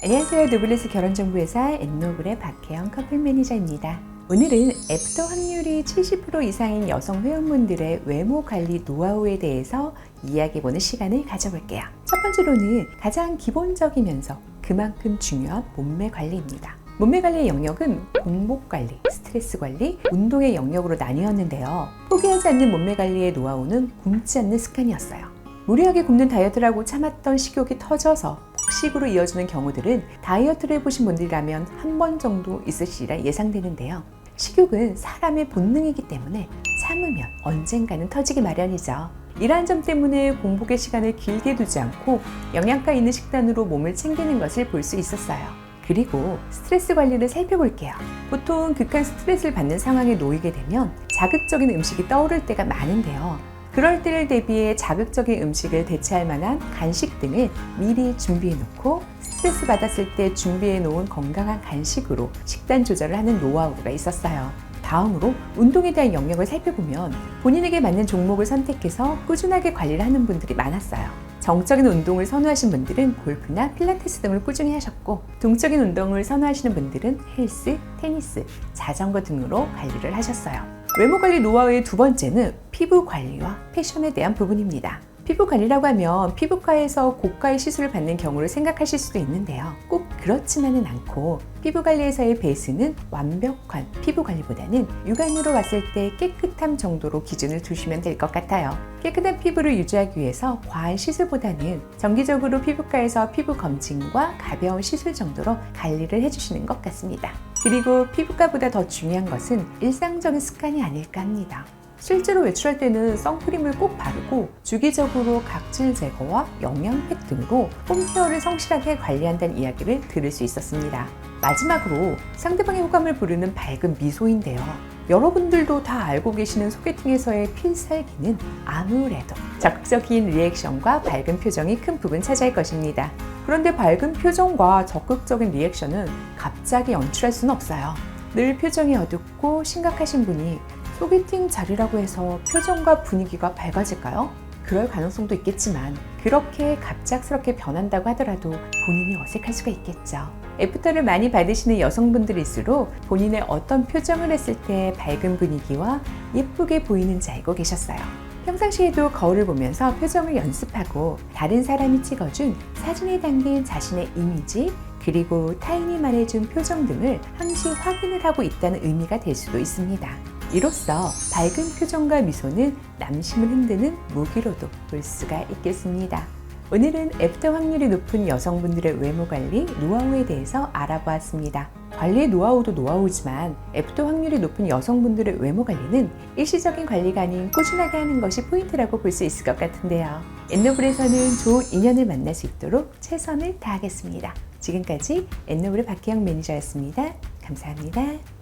안녕하세요. 누블레스 결혼정보회사 엔노블의 박혜영 커플 매니저입니다. 오늘은 애프터 확률이 70% 이상인 여성 회원분들의 외모 관리 노하우에 대해서 이야기해보는 시간을 가져볼게요. 첫 번째로는 가장 기본적이면서 그만큼 중요한 몸매 관리입니다. 몸매 관리의 영역은 공복 관리, 스트레스 관리, 운동의 영역으로 나뉘었는데요. 포기하지 않는 몸매 관리의 노하우는 굶지 않는 습관이었어요. 무리하게 굶는 다이어트라고 참았던 식욕이 터져서 폭식으로 이어지는 경우들은 다이어트를 해보신 분들이라면 한 번 정도 있으시리라 예상되는데요. 식욕은 사람의 본능이기 때문에 참으면 언젠가는 터지기 마련이죠. 이러한 점 때문에 공복의 시간을 길게 두지 않고 영양가 있는 식단으로 몸을 챙기는 것을 볼 수 있었어요. 그리고 스트레스 관리를 살펴볼게요. 보통 극한 스트레스를 받는 상황에 놓이게 되면 자극적인 음식이 떠오를 때가 많은데요. 그럴 때를 대비해 자극적인 음식을 대체할 만한 간식 등을 미리 준비해 놓고 스트레스 받았을 때 준비해 놓은 건강한 간식으로 식단 조절을 하는 노하우가 있었어요. 다음으로 운동에 대한 영역을 살펴보면 본인에게 맞는 종목을 선택해서 꾸준하게 관리를 하는 분들이 많았어요. 정적인 운동을 선호하신 분들은 골프나 필라테스 등을 꾸준히 하셨고, 동적인 운동을 선호하시는 분들은 헬스, 테니스, 자전거 등으로 관리를 하셨어요. 외모 관리 노하우의 두 번째는 피부 관리와 패션에 대한 부분입니다. 피부 관리라고 하면 피부과에서 고가의 시술을 받는 경우를 생각하실 수도 있는데요. 꼭 그렇지만은 않고 피부 관리에서의 베이스는 완벽한 피부 관리보다는 육안으로 봤을 때 깨끗함 정도로 기준을 두시면 될 것 같아요. 깨끗한 피부를 유지하기 위해서 과한 시술보다는 정기적으로 피부과에서 피부 검진과 가벼운 시술 정도로 관리를 해주시는 것 같습니다. 그리고 피부과보다 더 중요한 것은 일상적인 습관이 아닐까 합니다. 실제로 외출할 때는 선크림을 꼭 바르고 주기적으로 각질 제거와 영양팩 등으로 홈케어를 성실하게 관리한다는 이야기를 들을 수 있었습니다. 마지막으로 상대방의 호감을 부르는 밝은 미소인데요. 여러분들도 다 알고 계시는 소개팅에서의 필살기는 아무래도 적극적인 리액션과 밝은 표정이 큰 부분 차지할 것입니다. 그런데 밝은 표정과 적극적인 리액션은 갑자기 연출할 수는 없어요. 늘 표정이 어둡고 심각하신 분이 소개팅 자리라고 해서 표정과 분위기가 밝아질까요? 그럴 가능성도 있겠지만 그렇게 갑작스럽게 변한다고 하더라도 본인이 어색할 수가 있겠죠. 애프터를 많이 받으시는 여성분들일수록 본인의 어떤 표정을 했을 때 밝은 분위기와 예쁘게 보이는지 알고 계셨어요. 평상시에도 거울을 보면서 표정을 연습하고 다른 사람이 찍어준 사진에 담긴 자신의 이미지 그리고 타인이 말해준 표정 등을 항시 확인을 하고 있다는 의미가 될 수도 있습니다. 이로써 밝은 표정과 미소는 남심을 흔드는 무기로도 볼 수가 있겠습니다. 오늘은 애프터 확률이 높은 여성분들의 외모 관리 노하우에 대해서 알아보았습니다. 관리의 노하우도 노하우지만 애프터 확률이 높은 여성분들의 외모 관리는 일시적인 관리가 아닌 꾸준하게 하는 것이 포인트라고 볼 수 있을 것 같은데요. 엔노블에서는 좋은 인연을 만날 수 있도록 최선을 다하겠습니다. 지금까지 엔노블의 박혜영 매니저였습니다. 감사합니다.